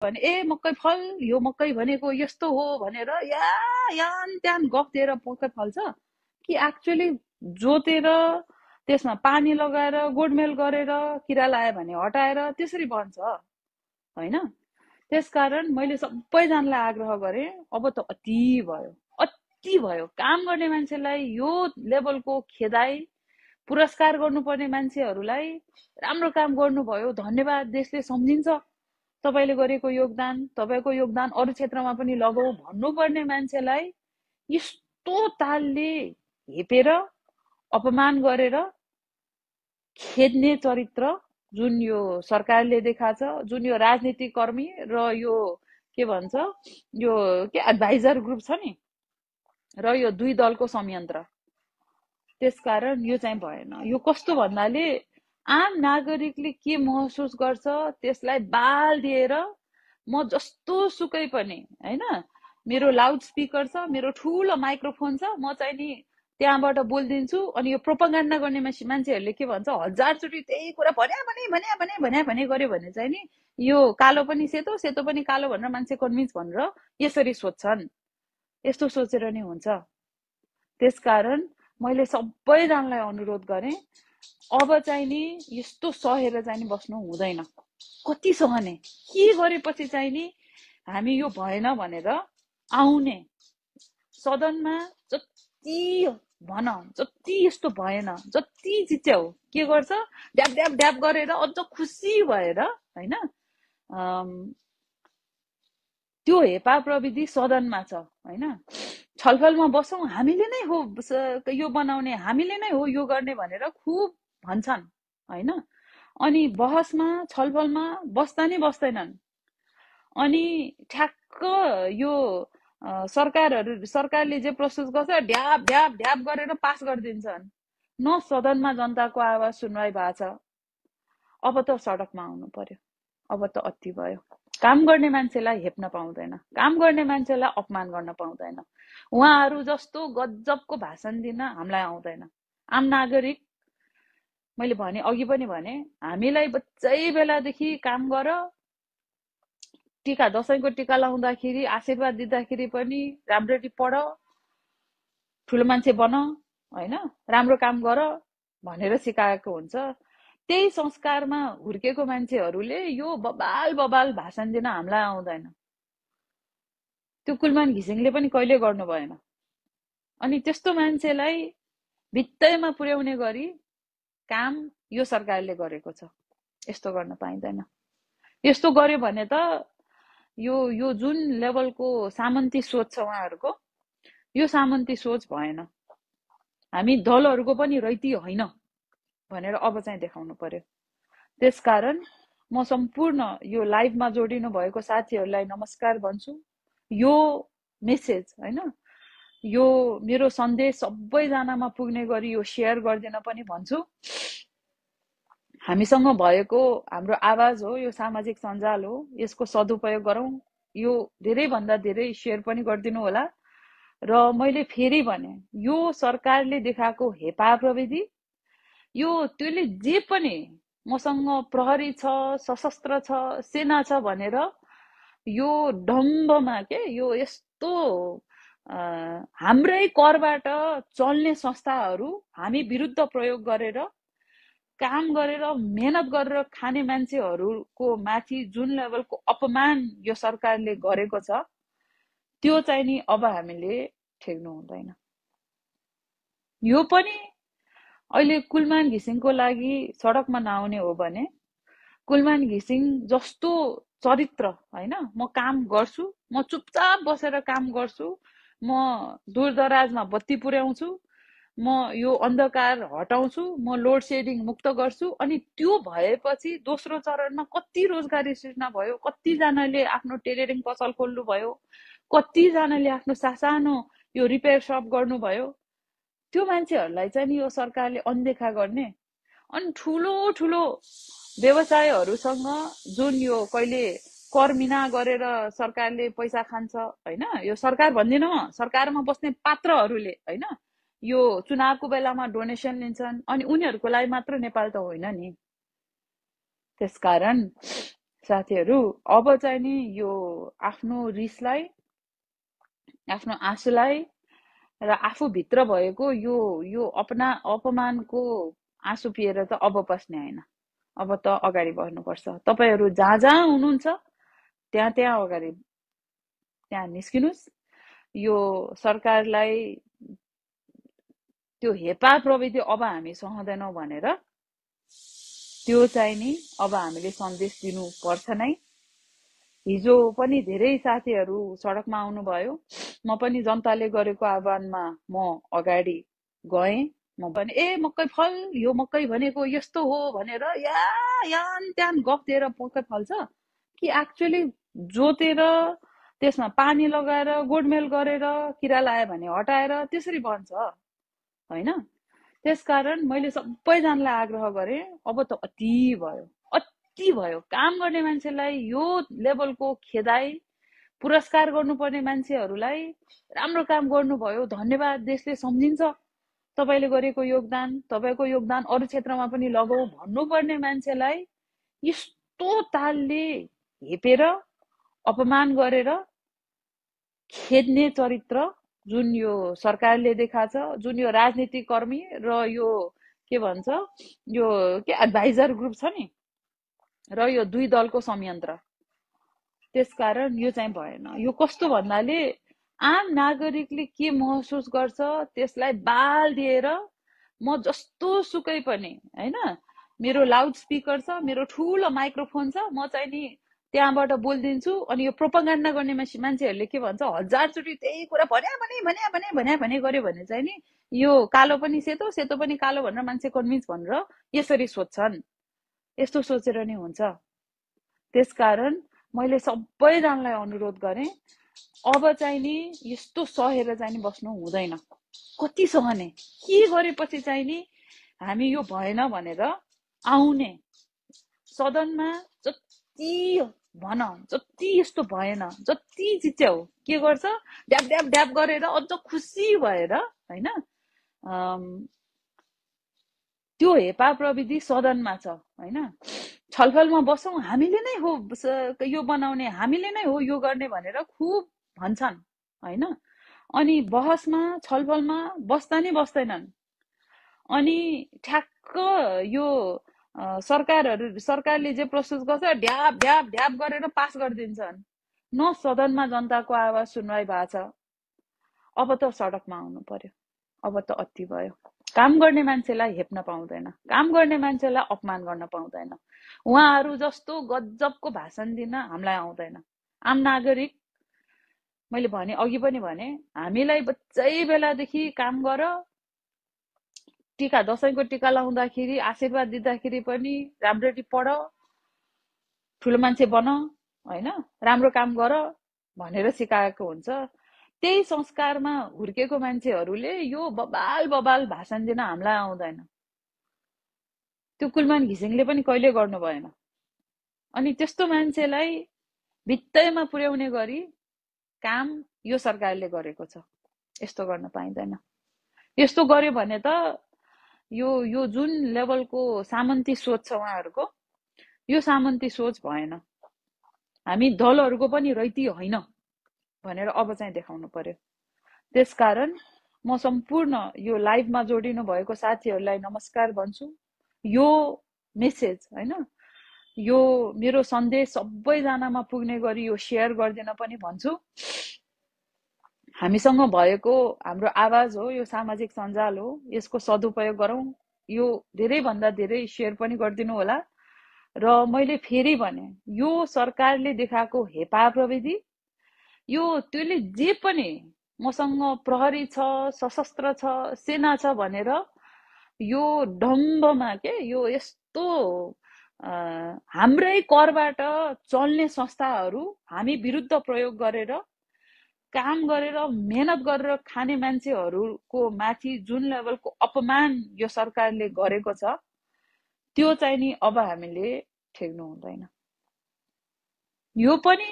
भने ए मकै फल यो मकै भनेको यस्तो हो भनेर यान त्यान गफ दिएर मकै फल्छ कि एक्चुअली जोतेर त्यसमा पानी लगाएर गोडमेल गरेर किरा लायो भने हटाएर त्यसरी बन्छ होइन। त्यसकारण मैले सबैजनालाई आग्रह गरेँ अब त अति भयो। काम गर्ने मान्छेलाई यो लेभलको खेदाई पुरस्कार गर्नुपर्ने मान्छेहरूलाई राम्रो काम गर्नुभयो धन्यवाद देशले सम्झिन्छ तपाईले गरेको योगदान, तपाईको योगदान अरू क्षेत्रमा पनि लगाऊ भन्नुपर्ने मान्छेलाई यस्तो तालले हेपेर अपमान गरेर खेद्ने चरित्र जुन यो सरकारले देखाछ, जुन यो राजनीतिक कर्मी र यो के भन्छ यो के एडभाइजर ग्रुप छ नि र यो दुई दलको संयन्त्र, त्यसकारण यो चाहिँ भएन। यो कस्तो भन्नाले आम नागरिकले के महसुस गर्छ त्यसलाई बाल दिएर म जस्तो सुकै पनि हैन, मेरो लाउड स्पिकर छ, मेरो ठुलो माइक्रोफोन छ, म चाहिँ नि त्यहाँबाट बोलिदिन्छु। अनि यो प्रोपागेन्डा गर्ने मान्छेहरूले के भन्छ, हजारचोटि त्यही कुरा भने गर्यो भने चाहिँ नि यो कालो पनि सेतो, सेतो पनि कालो भनेर मान्छे कन्भिन्स भनेर यसरी सोच्छन्। यस्तो सोचेर नि हुन्छ। त्यसकारण मैले सबैजनालाई अनुरोध गरेँ अब चाहिँ नि यस्तो सहेर चाहिँ नि बस्नु हुँदैन। कति सहने, के गरेपछि चाहिँ नि हामी यो भएन भनेर आउने सदनमा जति भन, जति यस्तो भएन, जति जित्यो के गर्छ ड्याप ड्याप ड्याप गरेर अझ खुसी भएर हैन त्यो हेपा प्रविधि सदनमा छ हैन। छलफलमा बसौँ, हामीले नै हो यो बनाउने, हामीले नै हो यो गर्ने भनेर खुब भन्छन् हैन। अनि बहसमा छलफलमा बस्दा नि बस्दैनन्। अनि ठ्याक्क यो सरकारले जे प्रस्तुत गर्छ ढ्याप ढ्याप ढ्याप गरेर पास गरिदिन्छन्। न सदनमा जनताको आवाज सुनवाई भएको छ। अब त सडकमा आउनु पर्यो। अब त अति भयो। काम गर्ने मान्छेलाई हेप्न पाउँदैन, काम गर्ने मान्छेलाई अपमान गर्न पाउँदैन। उहाँहरू जस्तो गजबको भाषण दिन हामीलाई आउँदैन। आम नागरिक मैले भने अघि पनि भने हामीलाई बच्चै बेलादेखि काम गर, टीका दशैंको टीका लाउँदाखेरि आशीर्वाद दिँदाखेरि पनि राम्ररी पढ, ठुलो मान्छे बन हैन, राम्रो काम गर भनेर सिकाएको हुन्छ। त्यही संस्कारमा हुर्केको मान्छेहरूले यो बबाल बबाल भाषण दिन हामीलाई आउँदैन। त्यो कुलमान घिसिङले पनि कहिले गर्नु भएन। अनि त्यस्तो मान्छेलाई भित्तैमा पुर्याउने गरी काम यो सरकारले गरेको छ। यस्तो गर्न पाइँदैन। यस्तो गर्यो भने त यो जुन लेभलको सामन्ती सोच छ उहाँहरूको, यो सामन्ती सोच भएन। हामी दलहरूको पनि रैती होइन भनेर अब चाहिँ देखाउनु पर्यो। त्यसकारण म सम्पूर्ण यो लाइभमा जोडिनु भएको साथीहरूलाई नमस्कार भन्छु। यो मेसेज हैन, यो मेरो सन्देश सबैजनामा पुग्ने गरी यो शेयर गरिदिन पनि भन्छु। हामीसँग भएको हाम्रो आवाज हो, यो सामाजिक सञ्जाल हो, यसको सदुपयोग गरौँ। यो धेरै भन्दा धेरै शेयर पनि गरिदिनु होला। र मैले फेरि भने यो सरकारले देखाएको हेपा प्रविधि, यो त्यसले जे पनि मसँग प्रहरी छ, सशस्त्र छ, सेना छ भनेर यो डम्बमा के यो यस्तो हाम्रै करबाट चल्ने संस्थाहरू हामी विरुद्ध प्रयोग गरेर काम गरेर मेहनत गरेर खाने मान्छेहरूको माथि जुन लेभलको अपमान यो सरकारले गरेको छ त्यो चाहिँ नि अब हामीले ठेक्नु हुँदैन। यो पनि अहिले कुलमान घिसिङको लागि सडकमा नआउने हो भने कुलमान घिसिङ जस्तो चरित्र हैन, म काम गर्छु, म चुपचाप बसेर काम गर्छु, म दूरदराजमा बत्ती पुर्याउँछु, म यो अन्धकार हटाउँछु, म लोड सेडिङ मुक्त गर्छु। अनि त्यो भएपछि दोस्रो चरणमा कति रोजगारी सृजना भयो, कतिजनाले आफ्नो टेलरिङ पसल खोल्नु भयो, कतिजनाले आफ्नो सासानो यो रिपेयर सप गर्नुभयो। त्यो मान्छेहरूलाई चाहिँ नि यो सरकारले अनदेखा गर्ने। अनि ठुलो ठुलो व्यवसायहरूसँग जुन यो कहिले कर्मिना गरेर सरकारले पैसा खान्छ हैन, यो सरकार भन्दिन म, सरकारमा बस्ने पात्रहरूले हैन, यो चुनावको बेलामा डोनेसन लिन्छन्। अनि उनीहरूको लागि मात्र नेपाल त होइन नि। त्यसकारण साथीहरू अब चाहिँ नि यो आफ्नो रिसलाई, आफ्नो आँसुलाई र आफूभित्र भएको यो यो अपमानको आँसु पिएर त अब बस्ने होइन। अब त अगाडि बढ्नुपर्छ। तपाईँहरू जहाँ जहाँ हुनुहुन्छ त्यहाँ त्यहाँ अगाडि त्यहाँ निस्किनुहोस्। यो सरकारलाई त्यो हेपा प्रविधि अब हामी सहँदैनौँ भनेर त्यो चाहिँ नि अब हामीले सन्देश दिनुपर्छ नै। हिजो पनि धेरै साथीहरू सडकमा आउनुभयो। म पनि जनताले गरेको आह्वानमा म अगाडि गएँ। म पनि मकै फल, यो मकै भनेको यस्तो हो भनेर यान त्यान गफ दिएर मकै फल्छ कि एक्चुअली जोतेर त्यसमा पानी लगाएर गोडमेल गरेर किरा लायो भने हटाएर त्यसरी बन्छ होइन। त्यसकारण मैले सबैजनालाई आग्रह गरेँ, अब त अति भयो, अति भयो। काम गर्ने मान्छेलाई यो लेभलको खेदाई, पुरस्कार गर्नुपर्ने मान्छेहरूलाई राम्रो काम गर्नुभयो, धन्यवाद, देशले सम्झिन्छ तपाईँले गरेको योगदान, तपाईँको योगदान अरू क्षेत्रमा पनि लगाऊ भन्नुपर्ने मान्छेलाई यस्तो तालले हेपेर अपमान गरेर खेद्ने चरित्र जुन यो सरकारले देखाछ, जुन यो राजनीतिक कर्मी र यो के भन्छ यो के एडभाइजर ग्रुप छ नि र यो दुई दलको संयन्त्र, त्यसकारण यो चाहिँ भएन। यो कस्तो भन्नाले आम नागरिकले के महसुस गर्छ त्यसलाई बाल दिएर म जस्तो सुकै पनि हैन, मेरो लाउड स्पिकर छ, मेरो ठुलो माइक्रोफोन छ, म चाहिँ नि त्यहाँबाट बोलिदिन्छु। अनि यो प्रोपागान्डा गर्ने मान्छेहरूले के भन्छ, हजारचोटि त्यही कुरा भने गर्यो भने चाहिँ नि यो कालो पनि सेतो, सेतो पनि कालो भनेर मान्छे कन्भिन्स भनेर यसरी सोच्छन्। यस्तो सोचेर नि हुन्छ। त्यसकारण मैले सबैजनालाई अनुरोध गरेँ, अब चाहिँ नि यस्तो सहेर चाहिँ नि बस्नु हुँदैन। कति सहने, के गरेपछि चाहिँ नि हामी यो भएन भनेर आउने सदनमा जति भन, जति यस्तो भएन, जति जित्यो के गर्छ, ड्याब ड्याब ड्याब गरेर अझ खुसी भएर हैन, त्यो हेपा प्रविधि सदनमा छ हैन। छलफलमा बसौँ, हामीले नै हो यो बनाउने, हामीले नै हो यो गर्ने भनेर खुब भन्छन् हैन। अनि बहसमा छलफलमा बस्दा नि बस्दैनन्। अनि ठ्याक्क यो सरकारले जे प्रस्तुत गर्छ ढ्याप ढ्याप ढ्याप गरेर पास गरिदिन्छन्। न सदनमा जनताको आवाज सुनवाई भएको छ। अब त सडकमा आउनु पर्यो। अब त अति भयो। काम गर्ने मान्छेलाई हेप्न पाउँदैन, काम गर्ने मान्छेलाई अपमान गर्न पाउँदैन। उहाँहरू जस्तो गजबको भाषण दिन हामीलाई आउँदैन। आम नागरिक, मैले भने अघि पनि भने, हामीलाई बच्चै बेलादेखि काम गर, टीका दशैंको टीका लाउँदाखेरि आशीर्वाद दिँदाखेरि पनि राम्ररी पढ, ठुलो मान्छे बन हैन, राम्रो काम गर भनेर सिकाएको हुन्छ। त्यही संस्कारमा हुर्केको मान्छेहरूले यो बबाल बबाल भाषण दिन हामीलाई आउँदैन। त्यो कुलमान घिसिङले पनि कहिले गर्नु भएन। अनि त्यस्तो मान्छेलाई भित्तैमा पुर्याउने गरी काम यो सरकारले गरेको छ। यस्तो गर्न पाइँदैन। यस्तो गर्यो भने त यो जुन लेभलको सामन्ती सोच छ उहाँहरूको, यो सामन्ती सोच भएन। हामी दलहरूको पनि रैती होइन भनेर अब चाहिँ देखाउनु पर्यो। त्यसकारण म सम्पूर्ण यो लाइभमा जोडिनु भएको साथीहरूलाई नमस्कार भन्छु। यो मेसेज हैन, यो मेरो सन्देश सबैजनामा पुग्ने गरी यो शेयर गरिदिन पनि भन्छु। हामीसँग भएको हाम्रो आवाज हो, यो सामाजिक सञ्जाल हो, यसको सदुपयोग गरौँ। यो धेरै भन्दा धेरै शेयर पनि गरिदिनु होला। र मैले फेरि भने, यो सरकारले देखाएको हेपा प्रविधि, यो त्यसले जे पनि मसँग प्रहरी छ, सशस्त्र छ, सेना छ भनेर यो डम्बमा के यो यस्तो हाम्रै करबाट चल्ने संस्थाहरू हामी विरुद्ध प्रयोग गरेर काम गरेर मेहनत गरेर खाने मान्छेहरूको माथि जुन लेभलको अपमान यो सरकारले गरेको छ, त्यो चाहिँ नि अब हामीले ठेक्नु हुँदैन। यो पनि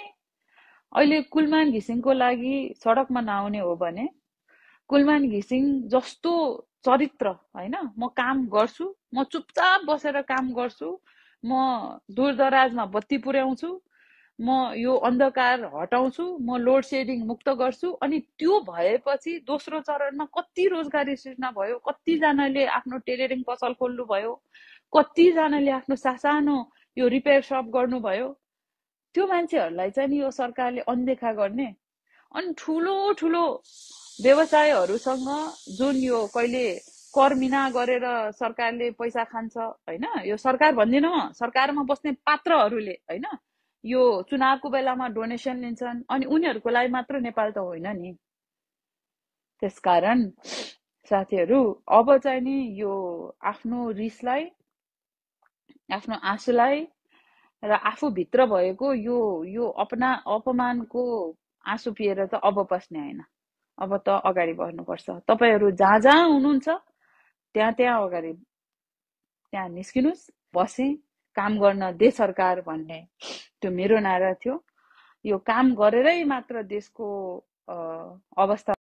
अहिले कुलमान घिसिङको लागि सडकमा नआउने हो भने, कुलमान घिसिङ जस्तो चरित्र हैन, म काम गर्छु, म चुपचाप बसेर काम गर्छु, म दूरदराजमा बत्ती पुर्याउँछु, म यो अन्धकार हटाउँछु, म लोड सेडिङ मुक्त गर्छु। अनि त्यो भएपछि दोस्रो चरणमा कति रोजगारी सृजना भयो, कतिजनाले आफ्नो टेलरिङ पसल खोल्नु भयो, कतिजनाले आफ्नो सासानो यो रिपेयर सप गर्नुभयो। त्यो मान्छेहरूलाई चाहिँ नि यो सरकारले अनदेखा गर्ने। अनि ठुलो ठुलो व्यवसायहरूसँग जुन यो कहिले कर्मिना गरेर सरकारले पैसा खान्छ होइन, यो सरकार भन्दिनँ म, सरकारमा बस्ने पात्रहरूले होइन, यो चुनावको बेलामा डोनेसन लिन्छन्। अनि उनीहरूको लागि मात्र नेपाल त होइन नि। त्यसकारण साथीहरू अब चाहिँ नि यो आफ्नो रिसलाई, आफ्नो आँसुलाई र आफूभित्र भएको यो यो अपमानको आँसु पिएर त अब बस्ने होइन, अब त अगाडि बढ्नुपर्छ। तपाईँहरू जहाँ जहाँ हुनुहुन्छ त्यहाँ त्यहाँ अगाडि त्यहाँ निस्किनुहोस्। बसेँ काम गर्न दे सरकार भन्ने त्यो मेरो नारा थियो। यो काम गरेरै मात्र देशको अवस्था